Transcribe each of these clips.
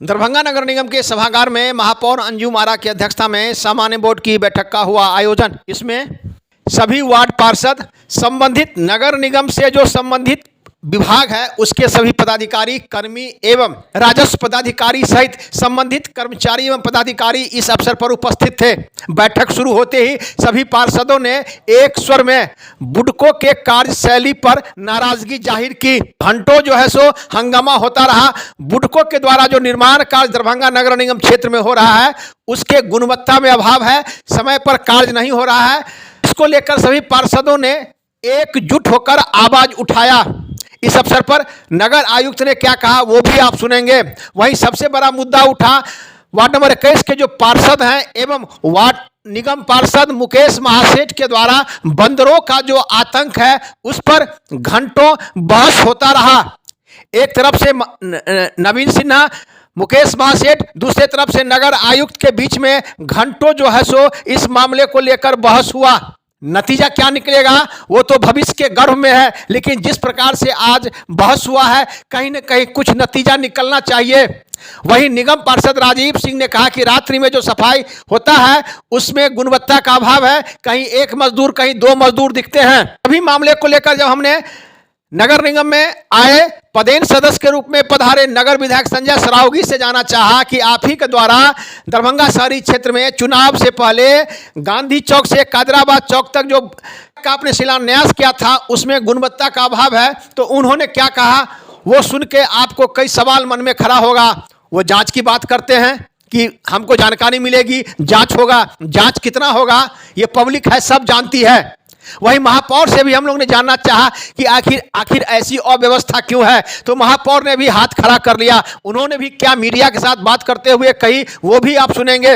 दरभंगा नगर निगम के सभागार में महापौर अंजुम आरा की अध्यक्षता में सामान्य बोर्ड की बैठक का हुआ आयोजन। इसमें सभी वार्ड पार्षद, संबंधित नगर निगम से जो संबंधित विभाग है उसके सभी पदाधिकारी, कर्मी एवं राजस्व पदाधिकारी सहित संबंधित कर्मचारी एवं पदाधिकारी इस अवसर पर उपस्थित थे। बैठक शुरू होते ही सभी पार्षदों ने एक स्वर में बुडको के कार्यशैली पर नाराजगी जाहिर की। घंटों जो है सो हंगामा होता रहा। बुडको के द्वारा जो निर्माण कार्य दरभंगा नगर निगम क्षेत्र में हो रहा है उसके गुणवत्ता में अभाव है, समय पर कार्य नहीं हो रहा है। इसको लेकर सभी पार्षदों ने एकजुट होकर आवाज उठाया। इस अवसर पर नगर आयुक्त ने क्या कहा वो भी आप सुनेंगे। वहीं सबसे बड़ा मुद्दा उठा वार्ड नंबर 21 के जो पार्षद हैं एवं वार्ड निगम पार्षद मुकेश महासेठ के द्वारा बंदरों का जो आतंक है उस पर घंटों बहस होता रहा। एक तरफ से नवीन सिन्हा, मुकेश महासेठ, दूसरे तरफ से नगर आयुक्त के बीच में घंटों जो है सो इस मामले को लेकर बहस हुआ। नतीजा क्या निकलेगा वो तो भविष्य के गर्भ में है, लेकिन जिस प्रकार से आज बहस हुआ है कहीं न कहीं कुछ नतीजा निकलना चाहिए। वहीं निगम पार्षद राजीव सिंह ने कहा कि रात्रि में जो सफाई होता है उसमें गुणवत्ता का अभाव है, कहीं एक मजदूर कहीं दो मजदूर दिखते हैं। अभी मामले को लेकर जब हमने नगर निगम में आए पदेन सदस्य के रूप में पधारे नगर विधायक संजय सरावगी से जाना चाहा कि आप ही के द्वारा दरभंगा शहरी क्षेत्र में चुनाव से पहले गांधी चौक से कादराबाद चौक तक जो का आपने शिलान्यास किया था उसमें गुणवत्ता का अभाव है। तो उन्होंने क्या कहा वो सुन के आपको कई सवाल मन में खड़ा होगा। वो जांच की बात करते हैं कि हमको जानकारी मिलेगी, जांच होगा, जांच कितना होगा ये पब्लिक है, सब जानती है। वहीं महापौर से भी हम लोग ने जानना चाहा कि आखिर ऐसी अव्यवस्था क्यों है। तो महापौर ने भी हाथ खड़ा कर लिया। उन्होंने भी क्या मीडिया के साथ बात करते हुए कही वो भी आप सुनेंगे।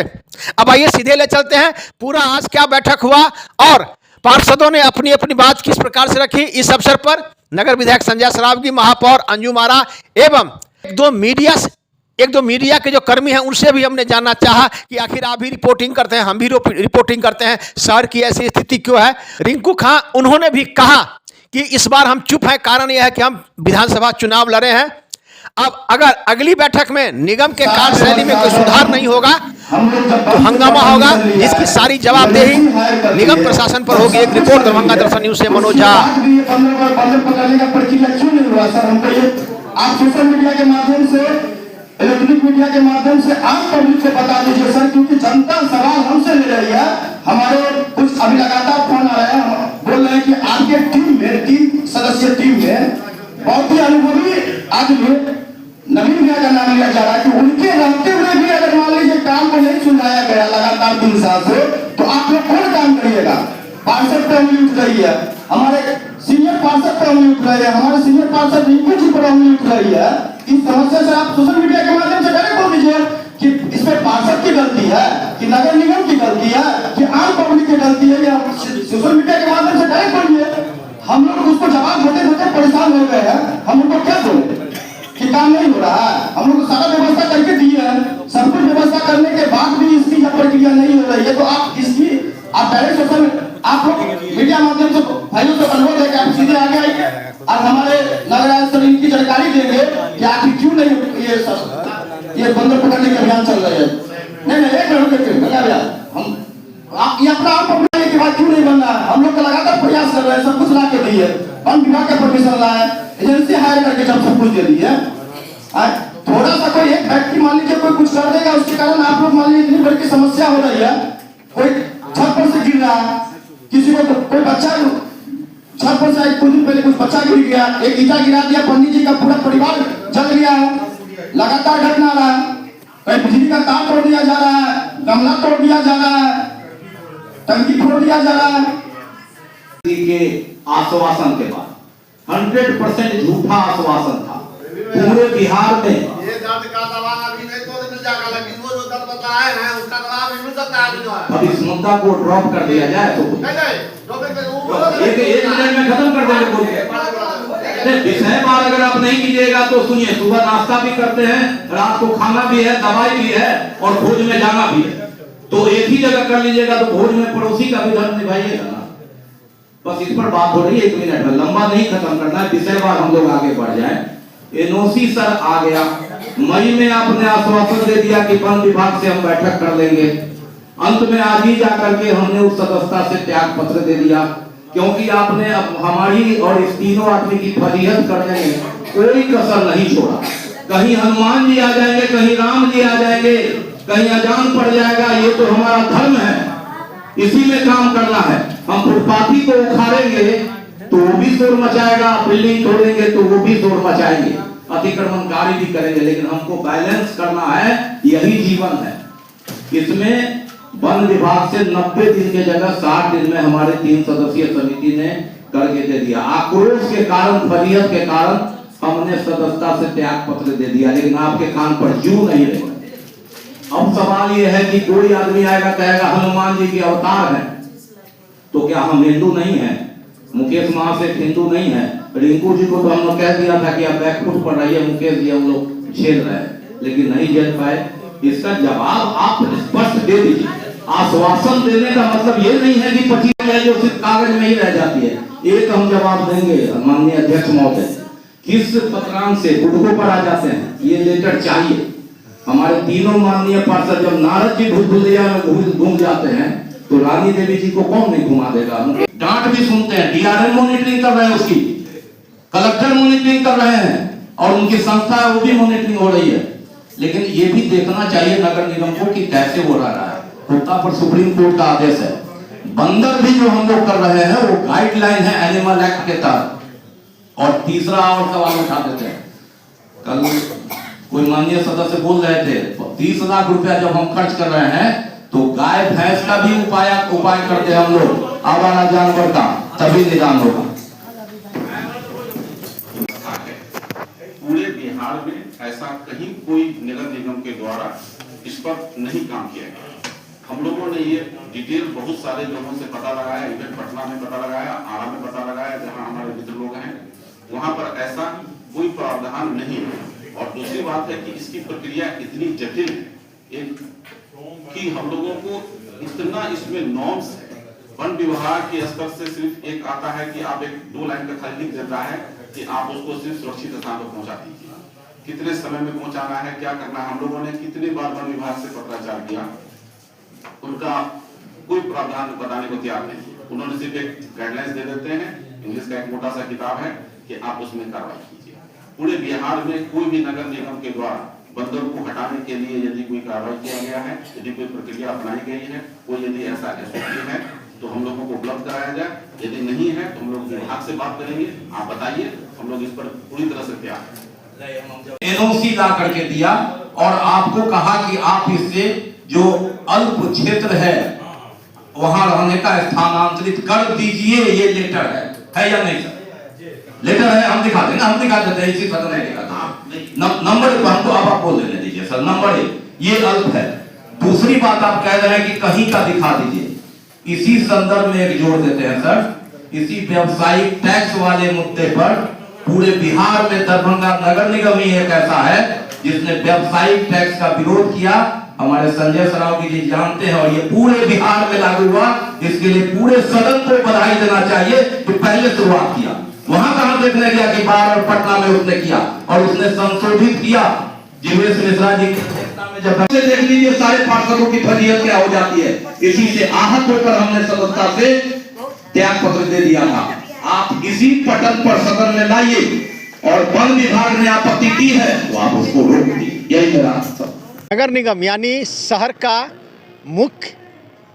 अब आइए सीधे ले चलते हैं पूरा आज क्या बैठक हुआ और पार्षदों ने अपनी अपनी बात किस प्रकार से रखी। इस अवसर पर नगर विधायक संजय सरावगी, महापौर अंजुम आरा एवं एक दो मीडिया के जो कर्मी हैं उनसे भी हमने जानना चाहा कि आखिर आप भी रिपोर्टिंग करते हैं, हम भी रिपोर्टिंग करते हैं, शहर की ऐसी स्थिति क्यों है। रिंकू खां उन्होंने भी कहा कि इस बार हम चुप हैं, कारण यह है कि हम विधानसभा चुनाव लड़े हैं। अब अगर अगली बैठक में निगम के कार्यशैली में कोई सुधार नहीं होगा तो हंगामा होगा, जिसकी सारी जवाबदेही निगम प्रशासन पर होगी। एक रिपोर्ट दरभंगा दर्शन न्यूज से मनोज झा। इलेक्ट्रॉनिक मीडिया के माध्यम से आम पब्लिक को बता दीजिए सर, क्योंकि जनता सवाल हमसे ले रही है। हमारे कुछ अभी लगातार फोन आ रहे हैं, बोल रहे हैं कि आपके टीम में 3 सदस्यीय टीम में बहुत ही अनुभवी आदमी नवीन भैया का नाम लिया जा रहा है कि उनके रहते हुए भी अगर मान लीजिए काम को नहीं सुलझाया गया लगातार 3 साल से तो आप लोग कौन काम करिएगा। पार्षद पे उंगली उठ रही है, हमारे सीनियर पार्षद पे उंगली उठ रही है, हमारे सीनियर पार्षद रिंकू जी पर उंगली उठ रही है। इस समस्या से आप सोशल मीडिया के माध्यम से डायरेक्ट बोल दीजिए कि इसमें पार्षद की गलती है कि नगर निगम की गलती है कि आम पब्लिक की गलती है। या सोशल मीडिया के माध्यम से डायरेक्ट बोलिए। हम लोग उसको जवाब देते देते परेशान हो गए हैं। हम उनको क्या बोले कि काम नहीं हो रहा है। हम लोग सारा व्यवस्था करके दिए हैं, सब कुछ व्यवस्था करने के बाद भी इसकी प्रक्रिया नहीं हो रही है। तो आप इसकी आप डायरेक्ट सोशल आप लोग मीडिया माध्यम से भाइयों से अनुरोध है कि आप सीधे आगे आइए और हमारे नगर आयुक्त की जानकारी देंगे कि आखिर क्यों नहीं ये बंदर पकड़ने के अभियान चल रहे हैं। नहीं एक मिनट हम आप ये अपना आप पकड़ने के बाद क्यों नहीं बन रहा है। हम लोग लगातार प्रयास कर रहे हैं, सब कुछ ला के दिए, वन विभाग का परमिशन ला है, एजेंसी हायर करके सब कुछ दे दिए। थोड़ा सा कोई एक व्यक्ति मान लीजिए कोई कुछ कर देगा उसके कारण आप लोग मान लीजिए इतनी बड़ी समस्या हो रही है। कोई छत पर से गिर रहा है, किसी को कोई बच्चा छत पर से कुछ दिन पहले कुछ बच्चा गिर गया, एक ईटा गिरा दिया, पंडित जी का पूरा परिवार जल गया है। लगातार घटना रहा है, कहीं बिजली का तार तोड़ दिया जा रहा है, गमला तोड़ दिया जा रहा है, टंकी फोड़ दिया जा रहा है। के आश्वासन के बाद 100% झूठा आश्वासन था पूरे बिहार में। ये दर्द का दवा अभी नहीं तो मिल जाएगा, लेकिन वो जो दर्द बताए हैं उसका दवा भी मिल सकता है जो है। अब इस मुद्दा को ड्रॉप कर दिया जाए तो एक मिनट में खत्म कर देंगे। विषय बार अगर आप नहीं कीजिएगा तो सुनिए, सुबह नाश्ता भी करते हैं, रात को खाना भी है, दवाई भी है और भोज में जाना भी है। तो एक ही जगह कर लीजिएगा तो भोज में पड़ोसी का भी धर्म निभाइएगा ना। बस इस पर बात हो रही है, 1 मिनट में लंबा नहीं खत्म करना है, विषय बार हम लोग आगे बढ़ जाए। एनओसी सर आ गया, मई में आपने आश्वासन दे दिया कि वन विभाग से हम बैठक कर लेंगे। अंत में आज ही जाकर के हमने उस सदस्यता से त्याग पत्र दे दिया, क्योंकि आपने अब हमारी और इस तीनों आदमी की फजीहत करने में कोई कसर नहीं छोड़ा। कहीं हनुमान जी आ जाएंगे, कहीं राम जी आ जाएंगे, कहीं अजान पड़ जाएगा। ये तो हमारा धर्म है, इसी में काम करना है। हम फुटपाथी को उखाड़ेंगे तो वो भी शोर मचाएगा, बिल्डिंग तोड़ेंगे तो वो भी शोर मचाएंगे, अतिक्रमणकारी भी करेंगे, लेकिन हमको बैलेंस करना है, यही जीवन है। इसमें वन विभाग से 90 दिन के जगह 60 दिन में हमारे 3 सदस्यीय समिति ने करके दे दिया। आक्रोश के कारण, फजीहत के कारण हमने सदस्यता से त्याग पत्र दे दिया, लेकिन आपके कान पर जू नहीं रहे। अब सवाल यह है कि कोई आदमी आएगा कहेगा हनुमान जी के अवतार हैं, तो क्या हम हिंदू नहीं हैं? मुकेश महाशय हिंदू नहीं है? रिंकू जी को तो हम लोग कह दिया था कि आप बैकफुट पर रहिए, मुकेश जी हम लोग झेल रहे हैं, लेकिन नहीं झेल पाए। इसका जवाब आप स्पष्ट दे दीजिए। आश्वासन देने का मतलब ये नहीं है कि 25 है जो सिर्फ कागज में ही रह जाती है। एक हम जवाब देंगे माननीय अध्यक्ष महोदय, किस पत्रांक से गुडगो पर आ जाते हैं, ये लेटर चाहिए। हमारे तीनों माननीय पार्षद जब नारद जी भूलभुलैया में घूम जाते हैं तो रानी देवी जी को कौन नहीं घुमा देगा? डांट भी सुनते हैं, डीआरएम मॉनिटरिंग कर रहे हैं, उसकी कलेक्टर मॉनिटरिंग कर रहे हैं, और उनकी संस्था है वो भी मॉनिटरिंग हो रही है। लेकिन ये भी देखना चाहिए नगर निगम को कि कैसे हो रहा है। हुक्का पर सुप्रीम कोर्ट का आदेश है। बंदर भी जो हम लोग कर रहे हैं वो गाइडलाइन है एनिमल एक्ट के तहत। और तीसरा और सवाल उठा देते हैं, कल कोई माननीय सदस्य बोल रहे थे 30 लाख रुपया जब हम खर्च कर रहे हैं तो गाय भैंस का भी उपाय करते हम लोग, आवारा जानवर का, तभी निदान होगा। पूरे बिहार में ऐसा कहीं कोई नगर निगम के द्वारा इस पर नहीं काम किया गया। हम लोगों ने ये डिटेल बहुत सारे लोगों से पता लगाया, इवन पटना में पता लगाया, आरा में पता लगाया, जहां हमारे मित्र लोग हैं, वहां पर ऐसा कोई प्रावधान नहीं है। और दूसरी बात है कि इसकी प्रक्रिया इतनी जटिल है कि हम लोगों को इतना इसमें नॉर्म्स है। वन विभाग के स्तर से सिर्फ एक आता है कि आप एक 2 लाइन का खाली लिख देता है कि आप उसको सिर्फ सुरक्षित स्थान पर पहुंचा दीजिए, कितने समय में पहुंचाना है, क्या करना है। हम लोगों ने कितने बार वन विभाग से पत्राचार किया, उनका कोई प्रावधान बताने को तैयार नहीं। उन्होंने सिर्फ एक गाइडलाइंस दे देते हैं, इंग्लिश का एक मोटा सा किताब है कि आप उसमें कार्रवाई कीजिए। पूरे बिहार में कोई भी नगर निगम के द्वारा बंदर को हटाने के लिए यदि कोई कार्रवाई किया गया है, यदि कोई प्रक्रिया अपनाई गई है, कोई यदि ऐसा एसओपी है तो हम लोगों को उपलब्ध कराया जाए। यदि नहीं है तो हम लोग विभाग से बात करेंगे, आप बताइए, हम लोग इस पर पूरी तरह से तैयार हैं। एनओसी ला करके दिया और आपको कहा कि आप इससे जो अल्प क्षेत्र है वहां रहने का स्थानांतरित कर दीजिए। ये लेटर है या नहीं सर? लेटर है, हम दिखा देंगे, हम दिखा देते हैं, इसी सदन में दिखाते हैं। नंबर एक हमको अब आप बोल देने दीजिए सर। नंबर 1 ये अल्प है। दूसरी बात आप कह रहे हैं कि कहीं का दिखा दीजिए। इसी संदर्भ में एक जोड़ देते हैं सर, इसी व्यावसायिक टैक्स वाले मुद्दे पर पूरे बिहार में दरभंगा नगर निगम ही एक ऐसा है जिसने व्यावसायिक टैक्स का विरोध किया। हमारे संजय सरावगी जी जानते हैं, और ये पूरे बिहार में लागू हुआ। इसके लिए पूरे सदन को बधाई देना चाहिए कि पहले शुरुआत किया। वहां कहां देखने गया कि बार और पटना में उसने किया, और उसने संशोधित किया। जिवेश मिश्रा जी में जब देख लीजिए सारे पार्षदों की फजीहत क्या हो जाती है। इसी से आहत होकर हमने सदस्यता से त्याग पत्र दे दिया था। आप इसी पटल पर सदन में लाइए, और वन विभाग ने आपत्ति की है तो आप उसको रोक दीजिए। यही मेरा नगर निगम यानी शहर का मुख्य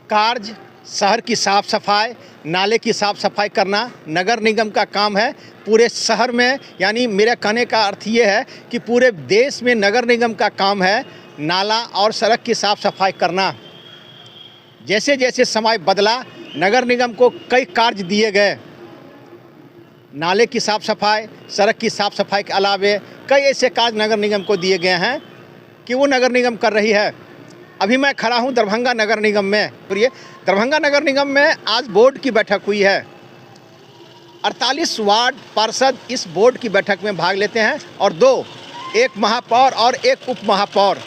कार्य शहर की साफ सफाई, नाले की साफ सफाई करना नगर निगम का काम है पूरे शहर में। यानी मेरे कहने का अर्थ ये है कि पूरे देश में नगर निगम का काम है नाला और सड़क की साफ सफाई करना। जैसे जैसे समय बदला नगर निगम को कई कार्य दिए गए, नाले की साफ सफाई, सड़क की साफ सफाई के अलावे कई ऐसे कार्य नगर निगम को दिए गए हैं कि वो नगर निगम कर रही है। अभी मैं खड़ा हूँ दरभंगा नगर निगम में। और ये दरभंगा नगर निगम में आज बोर्ड की बैठक हुई है। 48 वार्ड पार्षद इस बोर्ड की बैठक में भाग लेते हैं, और 2 एक महापौर और एक उप महापौर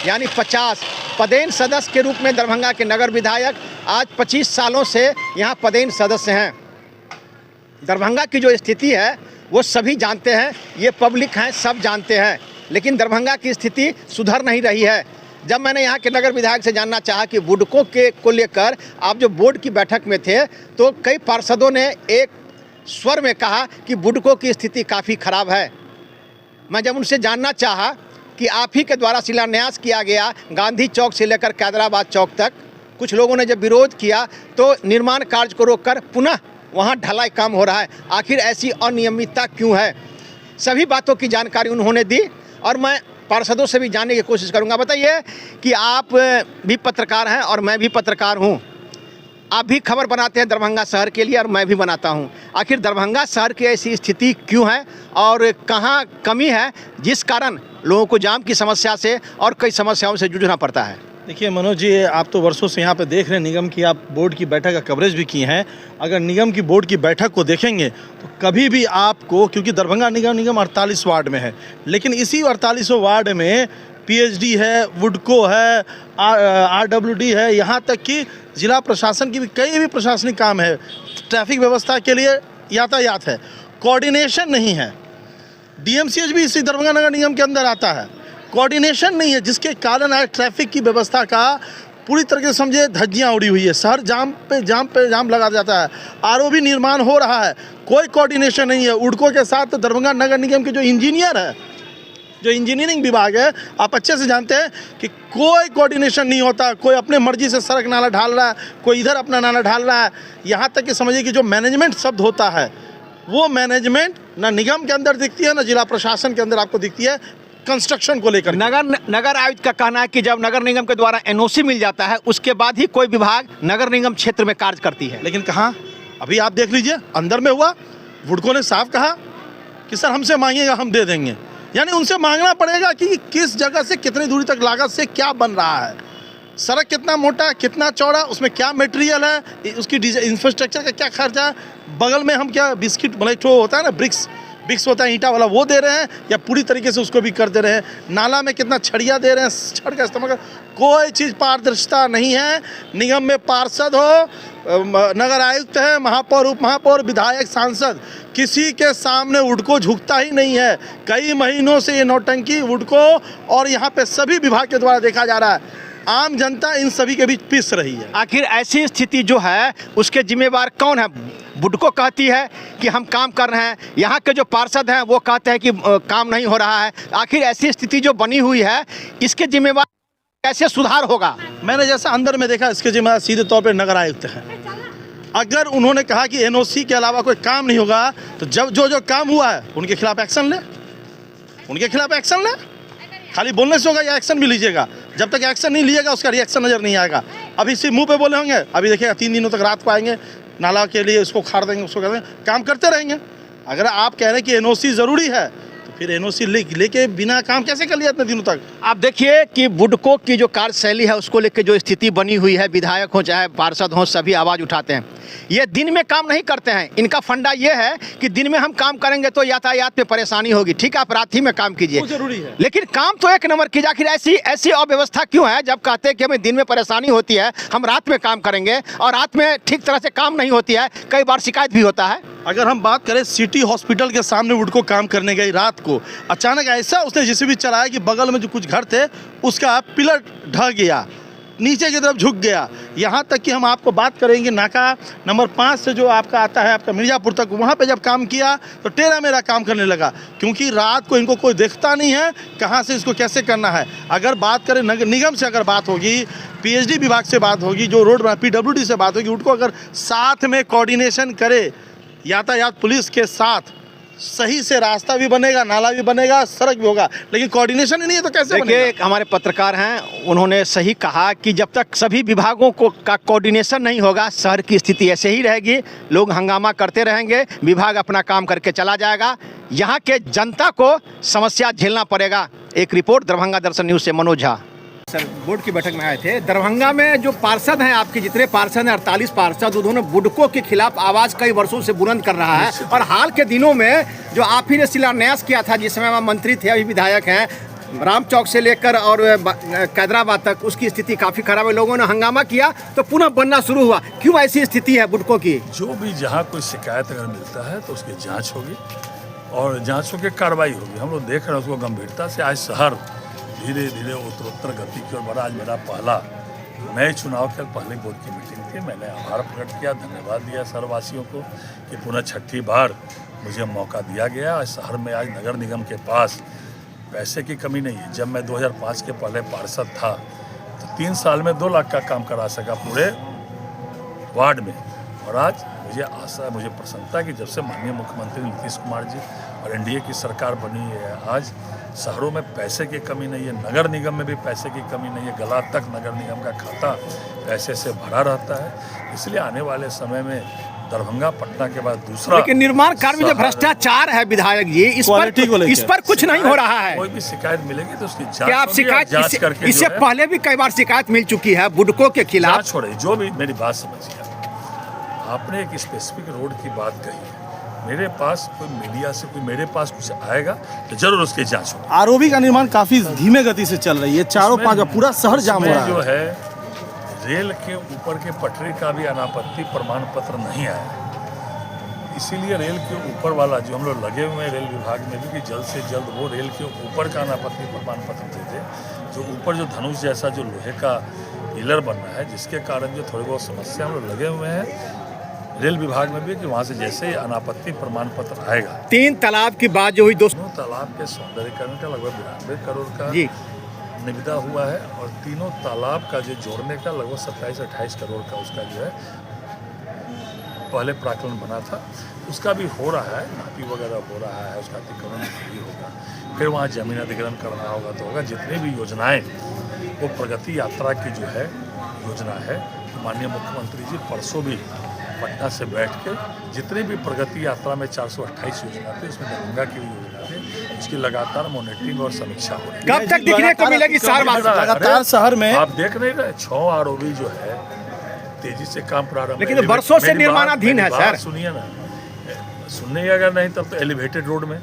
यानी 50 पदेन सदस्य के रूप में दरभंगा के नगर विधायक आज 25 सालों से यहाँ पदेन सदस्य हैं। दरभंगा की जो स्थिति है वो सभी जानते हैं, ये पब्लिक हैं, सब जानते हैं। लेकिन दरभंगा की स्थिति सुधर नहीं रही है। जब मैंने यहाँ के नगर विधायक से जानना चाहा कि बुडको के को लेकर आप जो बोर्ड की बैठक में थे तो कई पार्षदों ने एक स्वर में कहा कि बुडको की स्थिति काफ़ी खराब है। मैं जब उनसे जानना चाहा कि आप ही के द्वारा शिलान्यास किया गया गांधी चौक से लेकर कैदराबाद चौक तक, कुछ लोगों ने जब विरोध किया तो निर्माण कार्य को रोककर पुनः वहाँ ढलाई काम हो रहा है, आखिर ऐसी अनियमितता क्यों है? सभी बातों की जानकारी उन्होंने दी और मैं पार्षदों से भी जानने की कोशिश करूंगा। बताइए कि आप भी पत्रकार हैं और मैं भी पत्रकार हूं, आप भी खबर बनाते हैं दरभंगा शहर के लिए और मैं भी बनाता हूं। आखिर दरभंगा शहर की ऐसी स्थिति क्यों है और कहां कमी है जिस कारण लोगों को जाम की समस्या से और कई समस्याओं से जूझना पड़ता है? देखिए मनोज जी, आप तो वर्षों से यहाँ पे देख रहे हैं निगम की, आप बोर्ड की बैठक का कवरेज भी किए हैं। अगर निगम की बोर्ड की बैठक को देखेंगे तो कभी भी आपको, क्योंकि दरभंगा निगम 48 वार्ड में है, लेकिन इसी 48 वार्ड में पीएचडी है, वुडको है, आरडब्ल्यूडी है, यहाँ तक कि जिला प्रशासन की भी कई भी प्रशासनिक काम है, ट्रैफिक व्यवस्था के लिए यातायात है, कोऑर्डिनेशन नहीं है। डीएमसीएच भी इसी दरभंगा नगर निगम के अंदर आता है, कोऑर्डिनेशन नहीं है, जिसके कारण आज ट्रैफिक की व्यवस्था का पूरी तरीके से समझे धज्जियाँ उड़ी हुई है। शहर जाम पे जाम लगा जाता है। आरओबी निर्माण हो रहा है, कोई कोऑर्डिनेशन नहीं है। उडको के साथ तो दरभंगा नगर निगम के जो इंजीनियर है, जो इंजीनियरिंग विभाग है, आप अच्छे से जानते हैं कि कोई कोऑर्डिनेशन नहीं होता। कोई अपने मर्जी से सड़क नाला ढाल रहा है, कोई इधर अपना नाला ढाल रहा है। यहाँ तक कि समझिए कि जो मैनेजमेंट शब्द होता है वो मैनेजमेंट ना निगम के अंदर दिखती है ना जिला प्रशासन के अंदर आपको दिखती है। कंस्ट्रक्शन को लेकर नगर आयुक्त का कहना है कि जब नगर निगम के द्वारा एनओसी मिल जाता है उसके बाद ही कोई विभाग नगर निगम क्षेत्र में कार्य करती है। लेकिन कहाँ, अभी आप देख लीजिए अंदर में हुआ, वुडको ने साफ कहा कि सर हमसे मांगिएगा हम दे देंगे। यानी उनसे मांगना पड़ेगा कि किस जगह से कितनी दूरी तक लागत से क्या बन रहा है, सड़क कितना मोटा कितना चौड़ा, उसमें क्या मटेरियल है, उसकी इंफ्रास्ट्रक्चर का क्या खर्चा है, बगल में हम क्या बिस्किट मतलब होता है ना ब्रिक्स होता है ईंटा वाला, वो दे रहे हैं या पूरी तरीके से उसको भी कर दे रहे हैं। नाला में कितना छड़िया दे रहे हैं, छड़ का इस्तेमाल, कोई चीज़ पारदर्शिता नहीं है। निगम में पार्षद हो, नगर आयुक्त है, महापौर, उप महापौर, विधायक, सांसद, किसी के सामने उडको झुकता ही नहीं है। कई महीनों से ये नौटंकी उडको और यहाँ पे सभी विभाग के द्वारा देखा जा रहा है। आम जनता इन सभी के बीच पिस रही है। आखिर ऐसी स्थिति जो है उसके जिम्मेवार कौन है? बुडको कहती है कि हम काम कर रहे हैं, यहाँ के जो पार्षद हैं वो कहते हैं कि काम नहीं हो रहा है। आखिर ऐसी स्थिति जो बनी हुई है इसके जिम्मेवार कैसे सुधार होगा? मैंने जैसा अंदर में देखा इसके जिम्मेदार सीधे तौर पर नगर आयुक्त है। अगर उन्होंने कहा कि एनओसी के अलावा कोई काम नहीं होगा तो जब जो काम हुआ है उनके खिलाफ एक्शन ले, उनके खिलाफ एक्शन ले। खाली बोलने से होगा या एक्शन भी लीजिएगा। जब तक एक्शन नहीं लिएगा उसका रिएक्शन नजर नहीं आएगा। अभी सिर्फ मुंह पे बोले होंगे, अभी देखिएगा 3 दिनों तक रात को आएंगे, नाला के लिए इसको खाड़ देंगे, उसको कर देंगे, काम करते रहेंगे। अगर आप कह रहे हैं कि एनओसी ज़रूरी है तो फिर एनओसी लेके बिना काम कैसे कर लिया इतने दिनों तक? आप देखिए कि बुडको की जो कार्यशैली है उसको लेकर जो स्थिति बनी हुई है, विधायक हो चाहे पार्षद हो सभी आवाज़ उठाते हैं। ये दिन में काम नहीं करते हैं। इनका फंडा ये है कि दिन में हम काम करेंगे तो यातायात में परेशानी होगी, ठीक है आप रात ही में काम कीजिए, जरूरी है, लेकिन काम तो एक नंबर कीजिए। आखिर ऐसी अव्यवस्था क्यों है? जब कहते हैं कि हमें दिन में परेशानी होती है हम रात में काम करेंगे और रात में ठीक तरह से काम नहीं होती है, कई बार शिकायत भी होता है। अगर हम बात करें सिटी हॉस्पिटल के सामने उडको काम करने गई रात को, अचानक ऐसा उसने जेसीबी चलाया कि बगल में जो कुछ घर थे उसका पिलर ढह गया, नीचे की तरफ झुक गया। यहाँ तक कि हम आपको बात करेंगे नाका नंबर 5 से जो आपका आता है आपका मिर्जापुर तक, वहाँ पे जब काम किया तो टेढ़ा मेरा काम करने लगा, क्योंकि रात को इनको कोई देखता नहीं है कहाँ से इसको कैसे करना है। अगर बात करें नगर निगम से, अगर बात होगी पीएचडी विभाग से बात होगी, जो रोड पीडब्ल्यूडी से बात होगी, उनको अगर साथ में कोऑर्डिनेशन करे यातायात पुलिस के साथ, सही से रास्ता भी बनेगा, नाला भी बनेगा, सड़क भी होगा। लेकिन कोऑर्डिनेशन ही नहीं है तो कैसे बनेगा? देखिए हमारे पत्रकार हैं, उन्होंने सही कहा कि जब तक सभी विभागों का कोऑर्डिनेशन नहीं होगा शहर की स्थिति ऐसे ही रहेगी, लोग हंगामा करते रहेंगे, विभाग अपना काम करके चला जाएगा, यहाँ के जनता को समस्या झेलना पड़ेगा। एक रिपोर्ट दरभंगा दर्शन न्यूज़ से मनोज झा। सर बोर्ड की बैठक में आए थे, दरभंगा में जो पार्षद हैं आपके जितने पार्षद हैं 48 पार्षद, उन्होंने बुडको के खिलाफ आवाज़ कई वर्षों से बुलंद कर रहा है। और हाल के दिनों में जो आप ही ने शिलान्यास किया था, जिस समय वहाँ मंत्री थे अभी विधायक हैं, राम चौक से लेकर और कैदराबाद तक उसकी स्थिति काफ़ी खराब है, लोगों ने हंगामा किया तो पुनः बनना शुरू हुआ। क्यों ऐसी स्थिति है बुडको की? जो भी जहाँ कोई शिकायत अगर मिलता है तो उसकी जांच होगी और जांचों की कार्रवाई होगी। हम लोग देख रहे हैं उसको गंभीरता से। आज शहर धीरे धीरे उत्तरोत्तर गति की ओर बढ़ा। आज मेरा पहला नए चुनाव के पहले बोर्ड की मीटिंग थी। मैंने आभार प्रकट किया, धन्यवाद दिया शहरवासियों को कि पुनः छठी बार मुझे मौका दिया गया। आज शहर में आज नगर निगम के पास पैसे की कमी नहीं है। जब मैं 2005 के पहले पार्षद था तो 3 साल में 2 लाख का काम करा सका पूरे वार्ड में। और आज मुझे आशा है, मुझे प्रसन्नता है कि जब से माननीय मुख्यमंत्री नीतीश कुमार जी और एनडीए की सरकार बनी है, आज शहरों में पैसे की कमी नहीं है। नगर निगम में भी पैसे की कमी नहीं है। गला तक नगर निगम का खाता पैसे से भरा रहता है। इसलिए आने वाले समय में दरभंगा पटना के बाद दूसरा, लेकिन निर्माण कार्य में जो भ्रष्टाचार है विधायक जी, इस पर कुछ नहीं हो रहा है। कोई भी शिकायत मिलेगी तो उसकी क्या आप शिकायत इससे पहले भी कई बार शिकायत मिल चुकी है बुडको के खिलाफ? जांच हो रही। जो भी मेरी बात समझिए, आपने एक स्पेसिफिक रोड की बात कही है। मेरे पास कोई मीडिया से कोई मेरे पास कुछ आएगा तो जरूर उसकी जांच होगी। आरओबी का निर्माण काफी धीमे गति से चल रही है, 4-5 पूरा शहर जाम हो रहा है। जो है रेल के ऊपर के पटरी का भी अनापत्ति प्रमाण पत्र नहीं आया। इसीलिए रेल के ऊपर वाला जो हम लोग लगे हुए हैं रेल विभाग में भी कि जल्द से जल्द वो रेल के ऊपर का अनापत्ति प्रमाण पत्र दे दे। जो ऊपर जो धनुष जैसा जो लोहे का पिलर बनना है, जिसके कारण जो थोड़ी बहुत समस्या हम लोग लगे हुए हैं रेल विभाग में भी, कि वहाँ से जैसे ही अनापत्ति प्रमाण पत्र आएगा। 3 तालाब की बात जो हुई दोस्तों, तालाब के सौंदर्यीकरण का लगभग 92 करोड़ का जी निविदा हुआ है और तीनों तालाब का जो जोड़ने का लगभग 27-28 करोड़ का उसका जो है पहले प्राकलन बना था, उसका भी हो रहा है। नापी वगैरह हो रहा है, उसका अतिक्रमण भी होगा। फिर वहाँ जमीन अधिग्रहण करना होगा तो होगा। जितनी भी योजनाएं वो प्रगति यात्रा की जो है योजना है, माननीय मुख्यमंत्री जी परसों भी पटना से बैठ के जितनी भी प्रगति यात्रा में 428 योजना थी, उसमें दरभंगा की भी योजना थी, उसकी लगातार मॉनिटरिंग और समीक्षा हो रही है। कब तक दिखने को मिलेगी लगातार शहर में? आप देख नहीं रहे 6 आरओबी जो है तेजी से काम प्रारंभ, लेकिन वर्षों से निर्माणाधीन है सर। सुनिए ना, सुनने अगर नहीं तब तो एलिवेटेड रोड में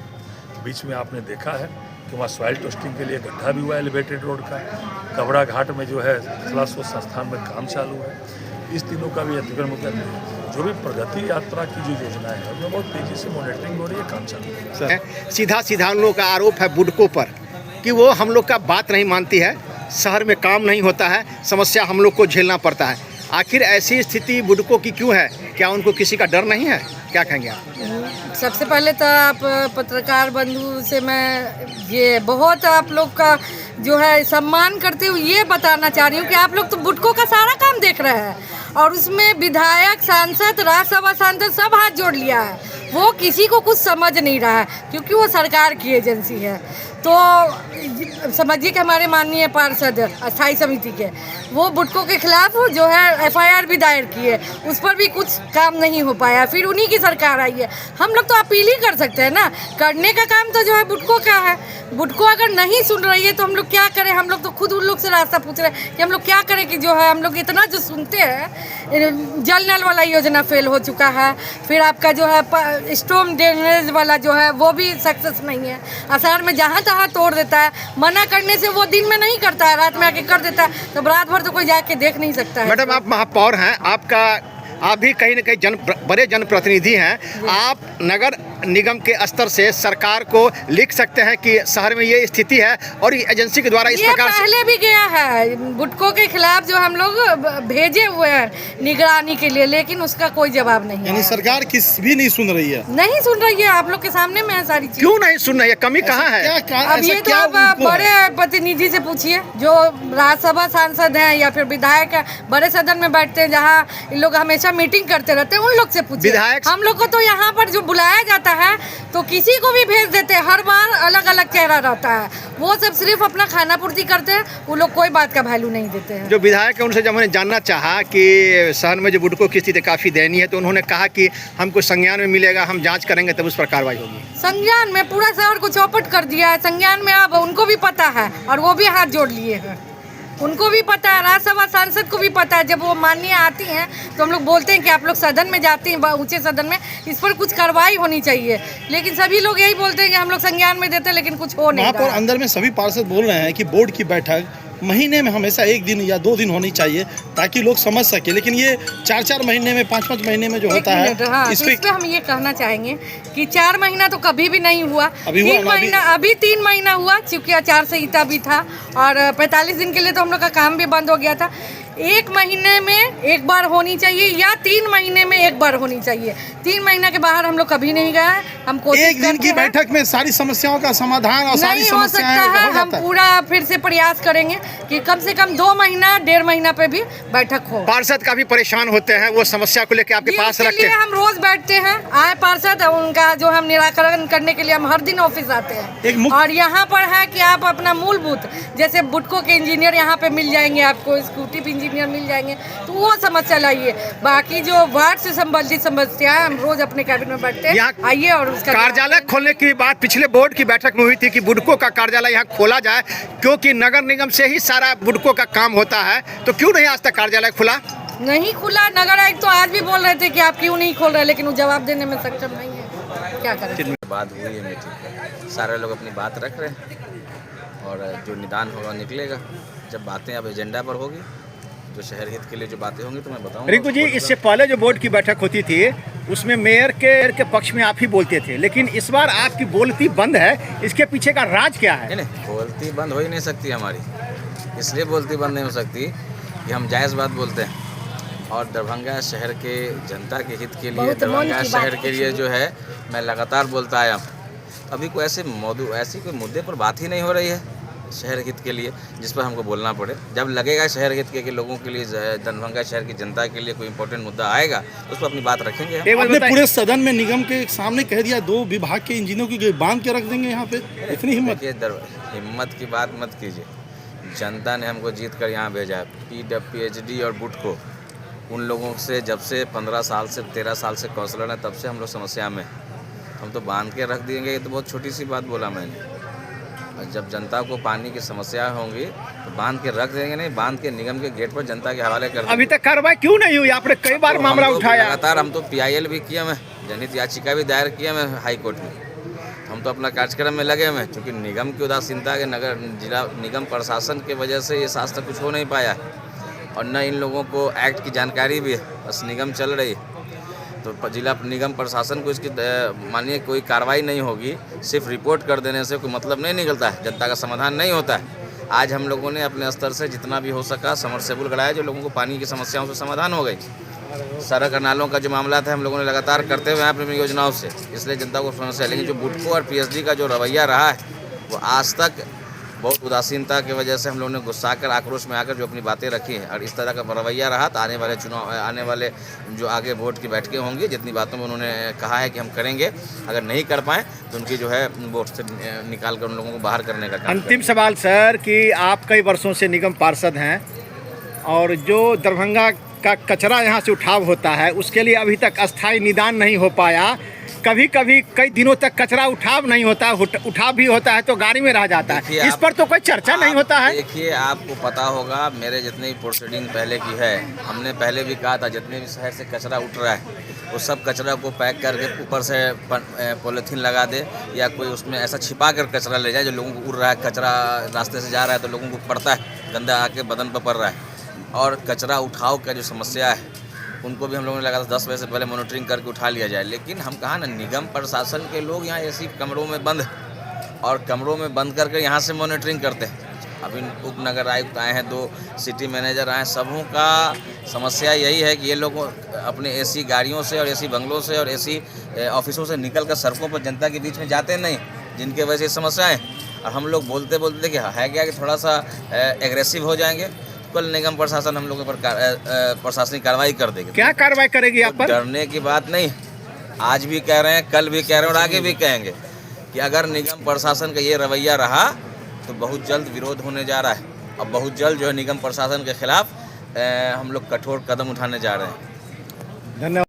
बीच में आपने देखा है कि वहाँ सॉइल टेस्टिंग के लिए गड्ढा भी हुआ एलिवेटेड रोड का। कबड़ा घाट में जो है मिथिला शोध संस्थान में काम चालू है। इस तीनों का भी अतिक्रमण कर जो भी प्रगति यात्रा की जो योजना है उसमें बहुत तेजी से मॉनिटरिंग हो रही है, काम चालू है। सीधा सीधा उन लोगों का आरोप है बुडको पर कि वो हम लोग का बात नहीं मानती है, शहर में काम नहीं होता है, समस्या हम लोग को झेलना पड़ता है। आखिर ऐसी स्थिति बुडको की क्यों है? क्या उनको किसी का डर नहीं है? क्या कहेंगे आप? सबसे पहले तो आप पत्रकार बंधु से मैं ये बहुत आप लोग का जो है सम्मान करते हुए ये बताना चाह रही हूँ कि आप लोग तो बुडको का सारा काम देख रहे हैं और उसमें विधायक, सांसद, राज्यसभा सांसद सब हाथ जोड़ लिया है। वो किसी को कुछ समझ नहीं रहा है क्योंकि वो सरकार की एजेंसी है। तो समझिए कि हमारे माननीय पार्षद स्थायी समिति के वो बुडको के खिलाफ जो है एफआईआर भी दायर की है, उस पर भी कुछ काम नहीं हो पाया। फिर उन्हीं की सरकार आई है। हम लोग तो अपील ही कर सकते हैं ना, करने का काम तो जो है बुडको का है। बुडको अगर नहीं सुन रही है तो हम लोग क्या करें? हम लोग तो खुद उन लोग से रास्ता पूछ रहे हैं कि हम लोग क्या करें कि जो है हम लोग इतना जो सुनते हैं। जल नल वाला योजना फेल हो चुका है, फिर आपका जो है स्टॉर्म ड्रेनेज वाला जो है वो भी सक्सेस नहीं है। आषाढ़ में जहाँ तहाँ तोड़ देता है, मना करने से वो दिन में नहीं करता है, रात में आके कर देता है, तो रात भर तो कोई जाके देख नहीं सकता है। मैडम, आप महापौर हैं, आप भी कहीं न कहीं बड़े जनप्रतिनिधि हैं। आप नगर निगम के स्तर से सरकार को लिख सकते हैं कि शहर में ये स्थिति है और ये एजेंसी के द्वारा इस प्रकार से पहले भी गया है बुडको के खिलाफ जो हम लोग भेजे हुए हैं निगरानी के लिए, लेकिन उसका कोई जवाब नहीं है। यानी सरकार किस भी नहीं सुन रही है? नहीं सुन रही है। आप लोग के सामने में है सारी चीज। क्यों नहीं सुन रही है? कमी कहाँ है? अब ये तो आप बड़े प्रतिनिधि से पूछिए जो राज्यसभा सांसद हैं या फिर विधायक है, बड़े सदन में बैठते हैं जहाँ इन लोग हमेशा मीटिंग करते रहते हैं, उन लोग से पूछिए। विधायक हम लोग को तो यहाँ पर जो बुलाया जाता है तो किसी को भी भेज देते हैं, हर बार अलग अलग चेहरा रहता है। वो सब सिर्फ अपना खाना पूर्ति करते हैं, वो लोग कोई बात का वैल्यू नहीं देते हैं। जो विधायक है उनसे जब मैंने जानना चाहा कि शहर में जो बुडको की स्थिति काफ़ी दयनीय है, तो उन्होंने कहा कि हमको संज्ञान में मिलेगा, हम जांच करेंगे तब उस पर कार्रवाई होगी। संज्ञान में पूरा शहर को चौपट कर दिया है। संज्ञान में अब उनको भी पता है और वो भी हाथ जोड़ लिए हैं। उनको भी पता है, राज्यसभा सांसद को भी पता है। जब वो माननीय आती हैं तो हम लोग बोलते हैं कि आप लोग सदन में जाते हैं, ऊंचे सदन में, इस पर कुछ कार्रवाई होनी चाहिए, लेकिन सभी लोग यही बोलते हैं कि हम लोग संज्ञान में देते हैं, लेकिन कुछ हो नहीं रहा है। अंदर में सभी पार्षद बोल रहे हैं कि बोर्ड की बैठक महीने में हमेशा 1 दिन या 2 दिन होनी चाहिए ताकि लोग समझ सके। लेकिन ये 4-4 महीने में 5-5 महीने में जो होता है हाँ, इस तो पे इस पे हम ये कहना चाहेंगे कि 4 महीना तो कभी भी नहीं हुआ, अभी हुआ 3 ना, महीना अभी 3 महीना हुआ क्योंकि आचार संहिता भी था और 45 दिन के लिए तो हम लोग का काम भी बंद हो गया था। 1 महीने में 1 बार होनी चाहिए या 3 महीने में 1 बार होनी चाहिए। 3 महीना के बाहर हम लोग कभी नहीं गए हैं। हम कोशिश एक दिन की बैठक में सारी समस्याओं का समाधान और सारी नहीं हो सकता समस्याएं है। हो हम जाता है। पूरा फिर से प्रयास करेंगे कि कम से कम 2 महीना 1.5 महीना पे भी बैठक हो। पार्षद काफी परेशान होते हैं, वो समस्या को लेकर आपके पास इसके रखते लिए हैं। हम रोज बैठते हैं, आए पार्षद उनका जो हम निराकरण करने के लिए हम हर दिन ऑफिस आते एक हैं। मुख्य- और यहाँ पर है कि आप अपना मूलभूत जैसे बुटको के इंजीनियर यहाँ पे मिल जाएंगे, आपको स्कूटी पे इंजीनियर मिल जाएंगे, तो वो समस्या लाइए। बाकी जो वार्ड से संबंधित समस्या है हम रोज अपने कैबिनेट में बैठते हैं, यहाँ आइए और उसका कार्यालय खोलने की बात पिछले बोर्ड की बैठक में हुई थी कि बुडको का कार्यालय यहाँ खोला जाए, क्योंकि नगर निगम से ही सारा बुडको का काम होता है। तो क्यों नहीं आज तक कार्यालय खुला? नहीं खुला। नगर आयुक्त तो आज भी बोल रहे थे कि आप क्यों नहीं खोल रहे, लेकिन वो जवाब देने में सक्षम नहीं है। क्या करें? बात हुई है मीटिंग, सारे लोग अपनी बात रख रहे हैं और जो निदान होगा निकलेगा। जब बातें अब एजेंडा पर होगी, जो शहर हित के लिए जो बातें होंगी तो मैं बताऊंगा। रिंकू जी, इससे पहले जो बोर्ड की बैठक होती थी उसमें मेयर के पक्ष में आप ही बोलते थे, लेकिन इस बार आपकी बोलती बंद है। इसके पीछे का राज क्या है? नहीं, बोलती बंद हो ही नहीं सकती हमारी। इसलिए बोलती बंद नहीं हो सकती कि हम जायज़ बात बोलते हैं और दरभंगा शहर के जनता के हित के लिए, दरभंगा शहर के लिए जो है मैं लगातार बोलता आया हूँ। अभी कोई ऐसी कोई मुद्दे पर बात ही नहीं हो रही है शहर हित के लिए जिस पर हमको बोलना पड़े। जब लगेगा शहर हित के लोगों के लिए, दरभंगा शहर की जनता के लिए कोई इंपॉर्टेंट मुद्दा आएगा उस पर अपनी बात रखेंगे। आपने पूरे सदन में निगम के सामने कह दिया 2 विभाग के इंजीनियरों की बांध के रख देंगे यहाँ पे, इतनी हिम्मत? हिम्मत की बात मत कीजिए। जनता ने हमको जीत कर यहाँ भेजा है। PhD और बुटको उन लोगों से जब से 15 साल से 13 साल से काउंसलर हैं, तब से हम लोग समस्या में। हम तो बांध के रख देंगे, ये तो बहुत छोटी सी बात बोला मैंने। और जब जनता को पानी की समस्या होंगी तो बांध के रख देंगे, नहीं बांध के निगम के गेट पर जनता के हवाले कर देंगे। अभी तक कार्रवाई क्यों नहीं हुई? आपने कई बार मामला उठाया। लगातार हम तो PIL भी किया, मैं जनहित याचिका भी दायर किया मैं हाई कोर्ट में। हम तो अपना कार्यक्रम में लगे हुए हैं, क्योंकि निगम की उदासीनता के जिला निगम प्रशासन की वजह से ये आज तक कुछ हो नहीं पाया और न इन लोगों को एक्ट की जानकारी भी है। बस निगम चल रही है तो जिला निगम प्रशासन को इसकी मानिए कोई कार्रवाई नहीं होगी। सिर्फ रिपोर्ट कर देने से कोई मतलब नहीं निकलता है, जनता का समाधान नहीं होता है। आज हम लोगों ने अपने स्तर से जितना भी हो सका समरसेबुल गड़ाया, जो लोगों को पानी की समस्याओं से समाधान हो गई। सड़क नालों का जो मामला था हम लोगों ने लगातार करते हुए अपनी योजनाओं से, इसलिए जनता को समस्या। लेकिन जो बुटको और PhD का जो रवैया रहा है वो आज तक बहुत उदासीनता की वजह से हम लोगों ने गुस्सा कर, आक्रोश में आकर जो अपनी बातें रखी हैं और इस तरह का रवैया रहा तो आने वाले जो आगे वोट की बैठकें होंगी, जितनी बातों में उन्होंने कहा है कि हम करेंगे, अगर नहीं कर पाएँ तो उनकी जो है वोट से निकाल कर उन लोगों को बाहर करने का काम। अंतिम सवाल सर कि आप कई वर्षों से निगम पार्षद हैं और जो दरभंगा का कचरा यहाँ से उठाव होता है उसके लिए अभी तक अस्थायी निदान नहीं हो पाया। कभी कभी कई दिनों तक कचरा उठाव नहीं होता, उठाव भी होता है तो गाड़ी में रह जाता है। इस पर तो कोई चर्चा नहीं होता है। देखिए, आपको पता होगा मेरे जितने भी प्रोसीडिंग पहले की है, हमने पहले भी कहा था जितने भी शहर से कचरा उठ रहा है वो सब कचरा को पैक करके ऊपर से पॉलीथीन लगा दे या कोई उसमें ऐसा छिपा कर कचरा ले जाए जो लोगों को उड़ रहा है, कचरा रास्ते से जा रहा है तो लोगों को पड़ता है, गंदा आके बदन पर पड़ रहा है। और कचरा उठाव का जो समस्या है उनको भी हम लोगों ने लगा 10 बजे से पहले मॉनिटरिंग करके उठा लिया जाए। लेकिन हम कहा ना, निगम प्रशासन के लोग यहाँ ऐसी कमरों में बंद और कमरों में बंद करके यहाँ से मॉनिटरिंग करते हैं। अभी उप नगर आयुक्त आए हैं, 2 सिटी मैनेजर आए, सबों का समस्या यही है कि ये लोग अपने AC गाड़ियों से और AC बंगलों से और AC ऑफिसों से निकल कर सड़कों पर जनता के बीच में जाते नहीं, जिनके वजह से समस्याएँ। और हम लोग बोलते बोलते कि है क्या कि थोड़ा सा एग्रेसिव हो जाएंगे, कल निगम प्रशासन हम लोगों पर प्रशासनिक कार्रवाई कर देगी। क्या कार्रवाई करेगी आप पर? डरने की बात नहीं, आज भी कह रहे हैं, कल भी कह रहे हैं और आगे भी कहेंगे कि अगर निगम प्रशासन का ये रवैया रहा तो बहुत जल्द विरोध होने जा रहा है और बहुत जल्द जो है निगम प्रशासन के खिलाफ हम लोग कठोर कदम उठाने जा रहे हैं। धन्यवाद।